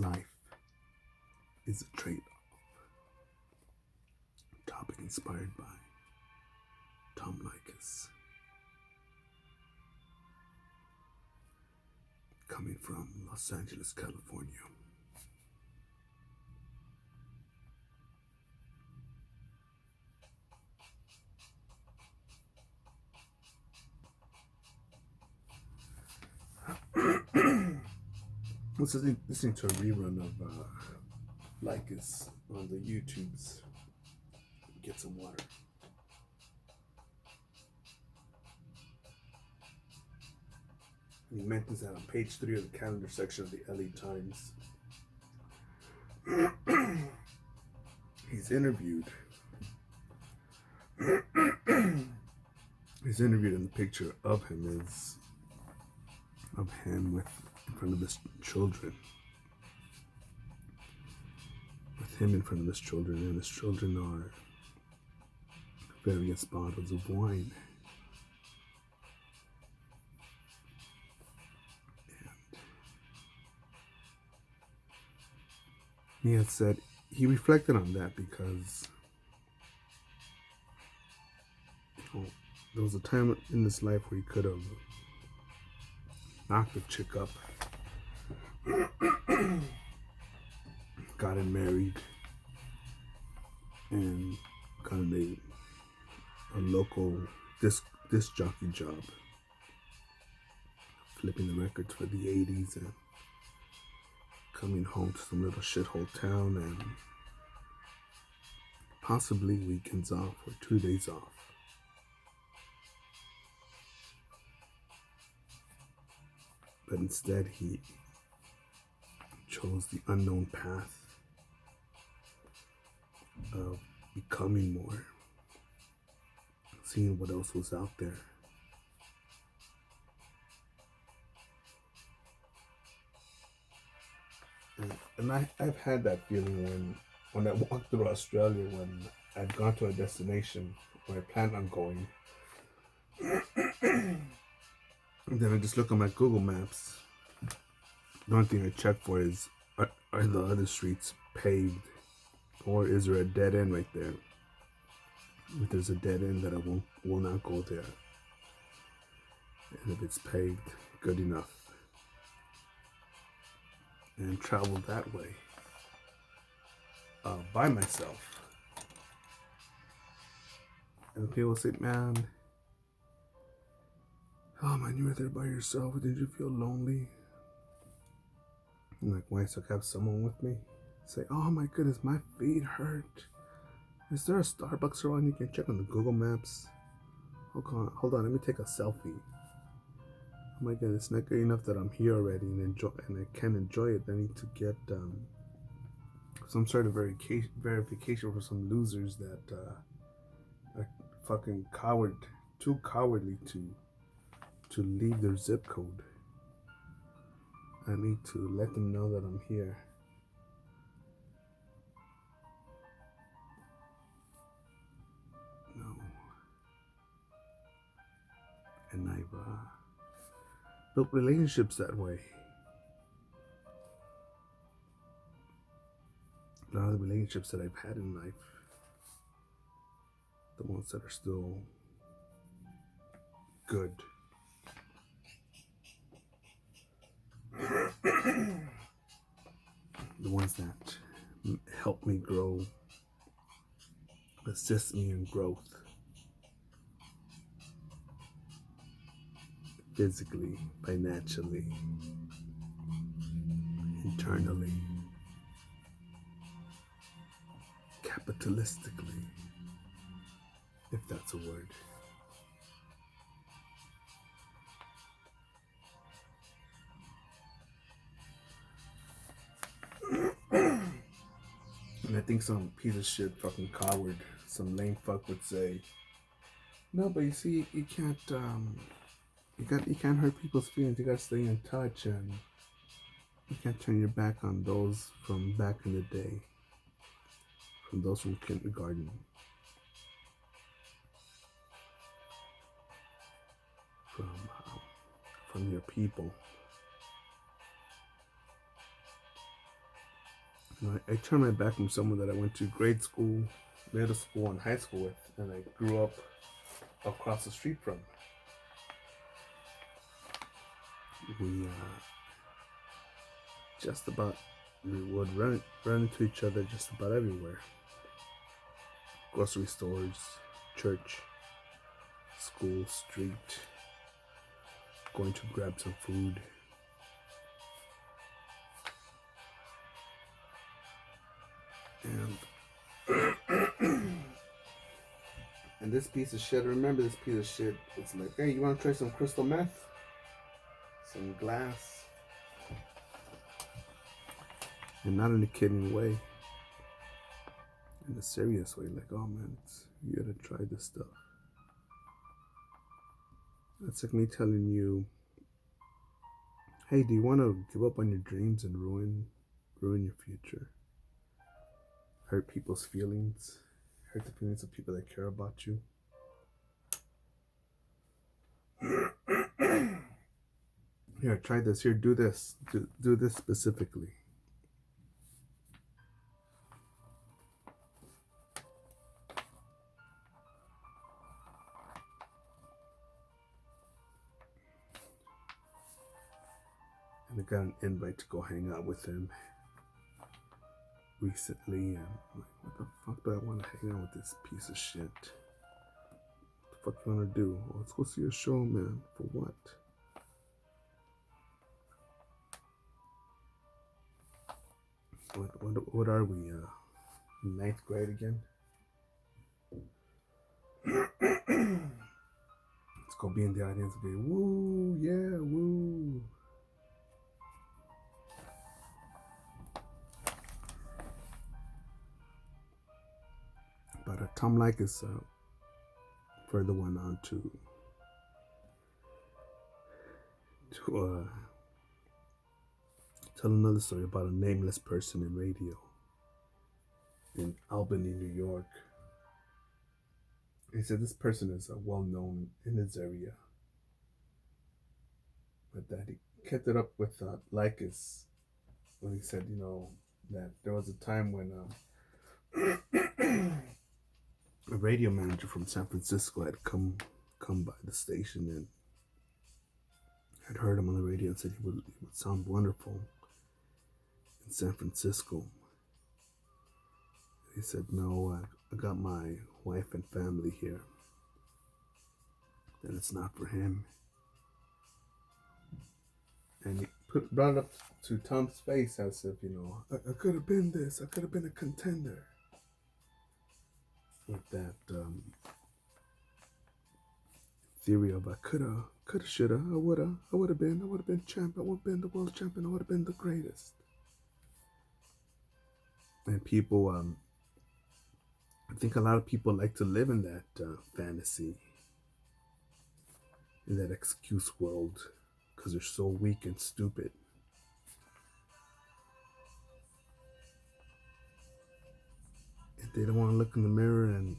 Life is a tradeoff. Topic inspired by Tom Likas. Coming from Los Angeles, California. I was listening to a rerun of Likas on the YouTubes. Get some water. He mentions that on page 3 of the calendar section of the LA Times. He's interviewed. He's interviewed, and the picture of him is of him with in front of his children. With him in front of his children, and his children are various bottles of wine. He had said he reflected on that because there was a time in his life where he could have knocked a chick up, gotten married, and kind of a local disc jockey job, flipping the records for the 80s and coming home to some little shithole town and possibly weekends off or 2 days off. But instead he chose the unknown path of becoming more, seeing what else was out there. And I've had that feeling when I walked through Australia, when I've gone to a destination where I plan on going. And then I just look on my Google Maps. The only thing I check for is, are the other streets paved? Or is there a dead end right there? If there's a dead end, that I will not go there. And if it's paved, good enough. And travel that way by myself. And people say, man, you were there by yourself. Did you feel lonely? I'm like, why? So I have someone with me? Say, oh my goodness, my feet hurt. Is there a Starbucks around? You can check on the Google Maps. Hold on, let me take a selfie. Oh my god, it's not good enough that I'm here already and I can't enjoy it. I need to get some sort of verification for some losers that are fucking too cowardly to leave their zip code. I need to let them know that I'm here. No. And I've built relationships that way. A lot of the relationships that I've had in life, the ones that are still good, the ones that help me grow, assist me in growth, physically, financially, internally, capitalistically, if that's a word. And I think some piece of shit fucking coward, some lame fuck would say, no, but you see, you can't hurt people's feelings. You gotta stay in touch, and you can't turn your back on those from back in the day, from those from kindergarten, from your people. I turned my back from someone that I went to grade school, middle school, and high school with, and I grew up across the street from. We just about we would run into each other just about everywhere. Grocery stores, church, school, street, going to grab some food. And this piece of shit, I remember this piece of shit. It's like, hey, you want to try some crystal meth? Some glass? And not in a kidding way. In a serious way. Like, oh man, you gotta try this stuff. That's like me telling you, hey, do you want to give up on your dreams and ruin your future? Hurt people's feelings? Hurt the feelings of people that care about you? Here, try this. Here, do this. Do this specifically. And I got an invite to go hang out with him recently, and I'm like, what the fuck do I want to hang out with this piece of shit? What the fuck you want to do? Oh, let's go see a show, man. For what? What are we? Ninth grade again? Let's go be in the audience and be, woo, yeah, woo. But Tom Likas further went on to tell another story about a nameless person in radio in Albany, New York. He said this person is well known in his area, but that he kept it up with Likas when he said, that there was a time when a radio manager from San Francisco had come by the station and had heard him on the radio and said he would sound wonderful in San Francisco. He said, no, I got my wife and family here. That it's not for him. And he brought it up to Tom's face as if, I could have been this. I could have been a contender. With that theory of I coulda, shoulda, I would have been champ, I would have been the world champion, I would have been the greatest. And people, I think a lot of people like to live in that fantasy, in that excuse world, because they're so weak and stupid. And they don't want to look in the mirror and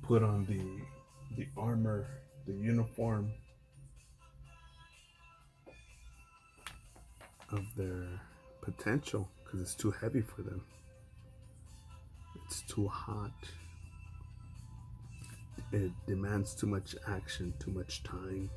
put on the armor, the uniform of their potential, because it's too heavy for them. It's too hot. It demands too much action, too much time.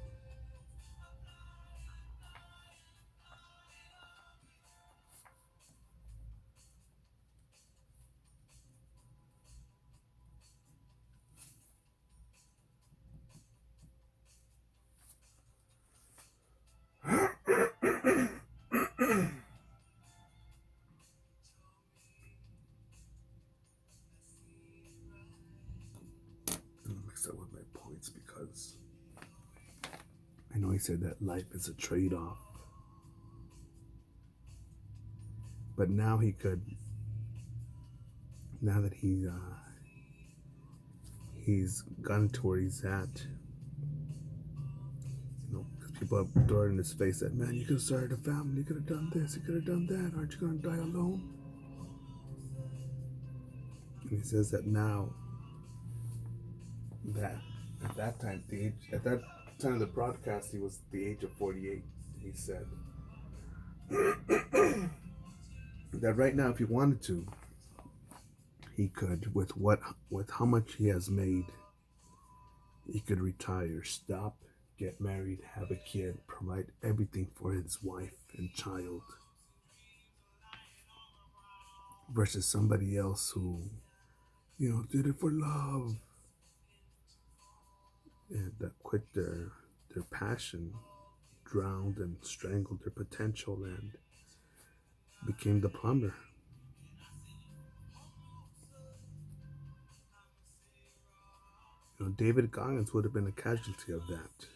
With my points, because I know he said that life is a trade-off, but now that he's gotten to where he's at, because people have thrown in his face that, man, you could have started a family, you could have done this, you could have done that, aren't you going to die alone? And he says that now, that at that time of the broadcast, he was the age of 48. He said that right now, if he wanted to, he could, with how much he has made, he could retire, stop, get married, have a kid, provide everything for his wife and child, versus somebody else who, did it for love and that quit their passion, drowned and strangled their potential, and became the plumber. David Goggins would have been a casualty of that.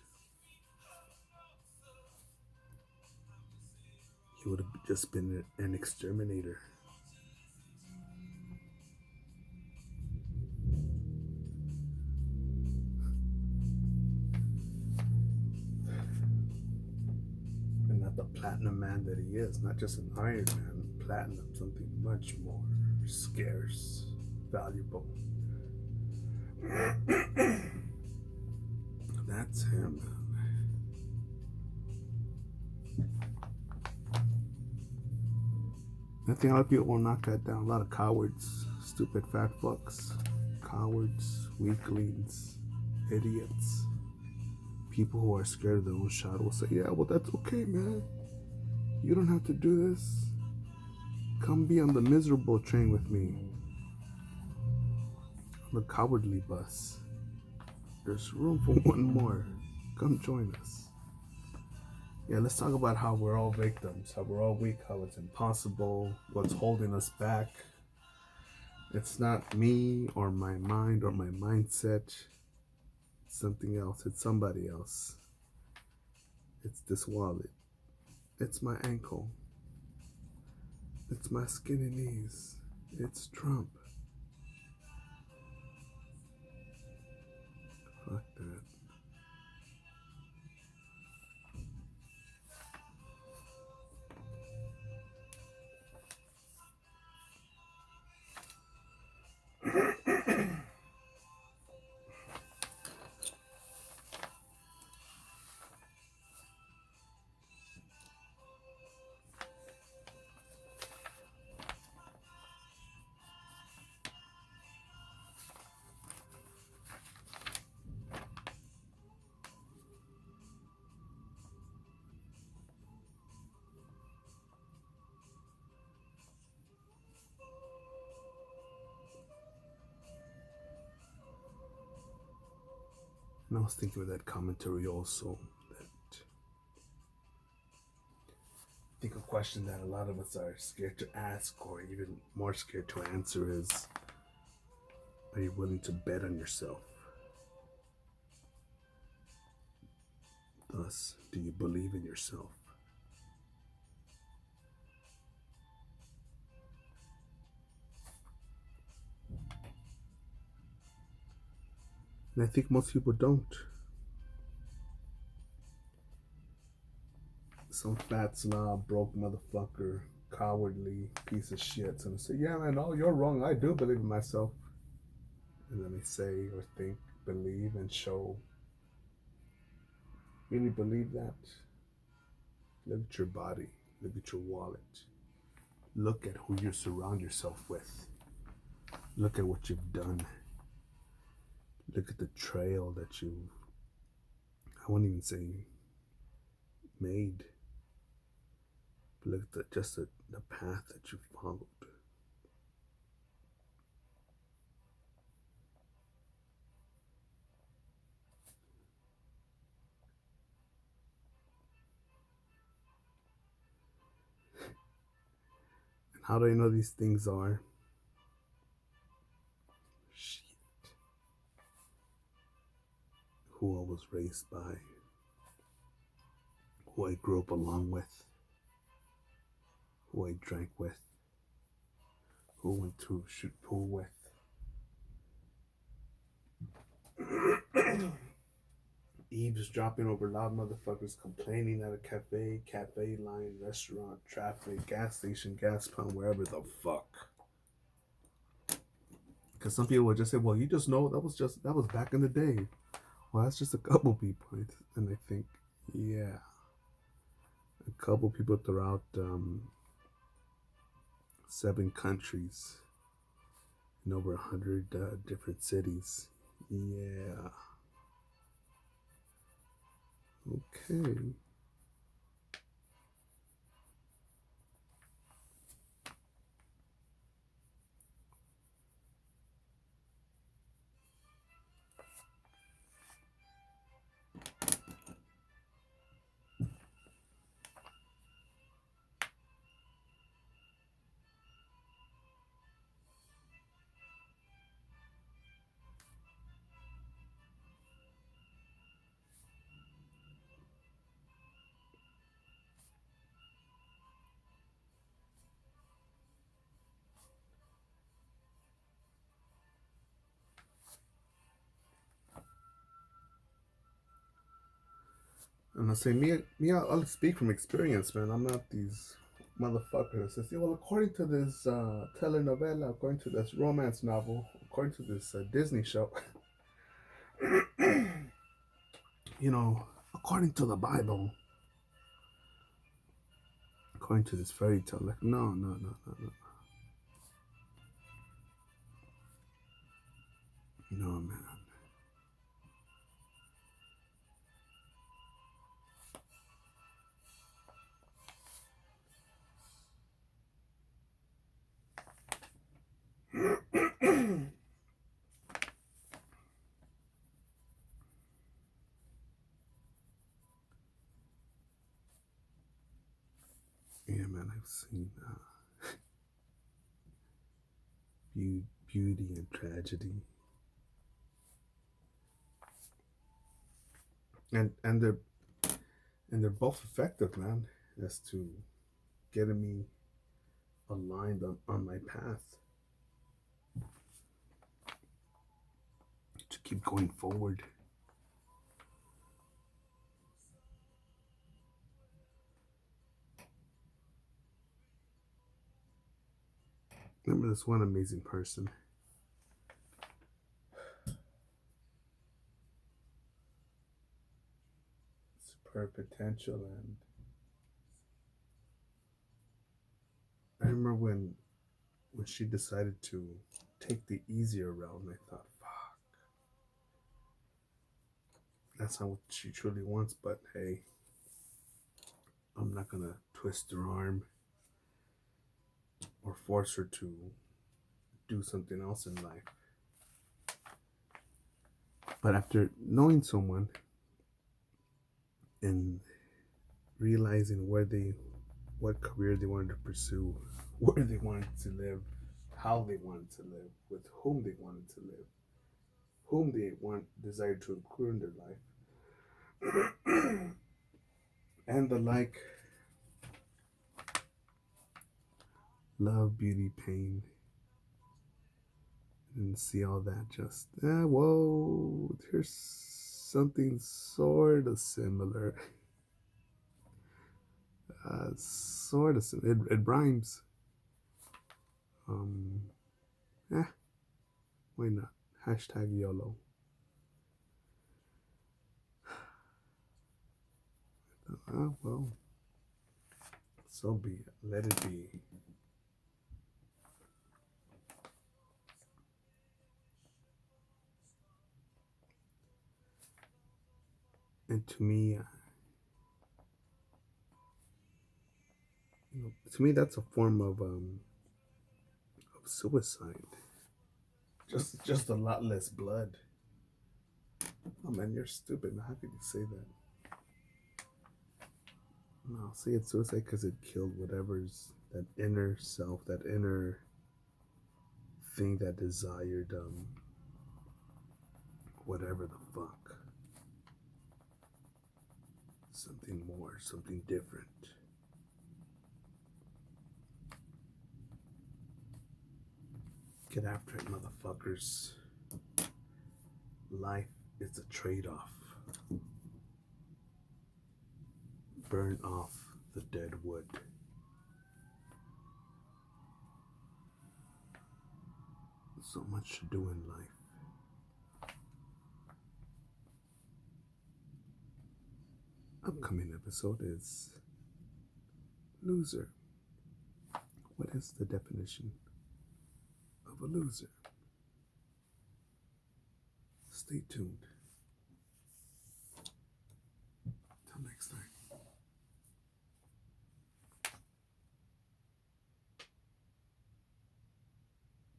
He would have just been an exterminator. And not the platinum man that he is, not just an Iron Man, platinum, something much more scarce, valuable. That's him, man. I think a lot of people will knock that down. A lot of cowards, stupid fat fucks, cowards, weaklings, idiots. People who are scared of their own shadow will say, yeah, well, that's okay, man. You don't have to do this. Come be on the miserable train with me. On the cowardly bus. There's room for one more. Come join us. Yeah, let's talk about how we're all victims, how we're all weak, how it's impossible, what's holding us back. It's not me or my mind or my mindset. It's something else. It's somebody else. It's this wallet. It's my ankle. It's my skinny knees. It's Trump. Fuck that. And I was thinking of that commentary also. That I think a question that a lot of us are scared to ask, or even more scared to answer, is: are you willing to bet on yourself? Thus, do you believe in yourself? And I think most people don't. Some fat slob, broke motherfucker, cowardly piece of shit's gonna say, yeah, man, no, you're wrong. I do believe in myself. And then they say or think, believe, and show. Really believe that? Look at your body. Look at your wallet. Look at who you surround yourself with. Look at what you've done. Look at the trail that you've, I won't even say made, but look at the path that you followed. And how do I know these things are? Shit. Who I was raised by, who I grew up along with, who I drank with, who went to shoot pool with. Eavesdropping over loud motherfuckers complaining at a cafe line, restaurant, traffic, gas station, gas pump, wherever the fuck. Because some people would just say, well, you just know that was back in the day. Well, that's just a couple people. And I think, yeah, a couple people throughout 7 countries in over 100 different cities. Yeah. Okay. And I say, I'll speak from experience, man. I'm not these motherfuckers that says, yeah, well, according to this telenovela, according to this romance novel, according to this Disney show, according to the Bible, according to this fairy tale, like, no, no, no, no, no. No, man. Yeah, man, I've seen beauty and tragedy, and they're both effective, man, as to getting me aligned on my path to keep going forward. Remember this one amazing person. Superb potential, and I remember when she decided to take the easier route, and I thought, fuck, that's not what she truly wants, but hey, I'm not gonna twist her arm or force her to do something else in life. But after knowing someone and realizing what career they wanted to pursue, where they wanted to live, how they wanted to live, with whom they wanted to live, whom they desired to include in their life, and the like, love, beauty, pain, and see all that just, whoa, there's something sort of similar. Sort of, it rhymes. Um, eh, why not? Hashtag YOLO. Well, so be it. Let it be. And to me, that's a form of suicide. Just a lot less blood. Oh man, you're stupid. How could you say that? No, say it's suicide because it killed whatever's that inner self, that inner thing that desired whatever the fuck. Something more, something different. Get after it, motherfuckers. Life is a trade-off. Burn off the dead wood. So much to do in life. Upcoming episode is Loser. What is the definition of a loser? Stay tuned.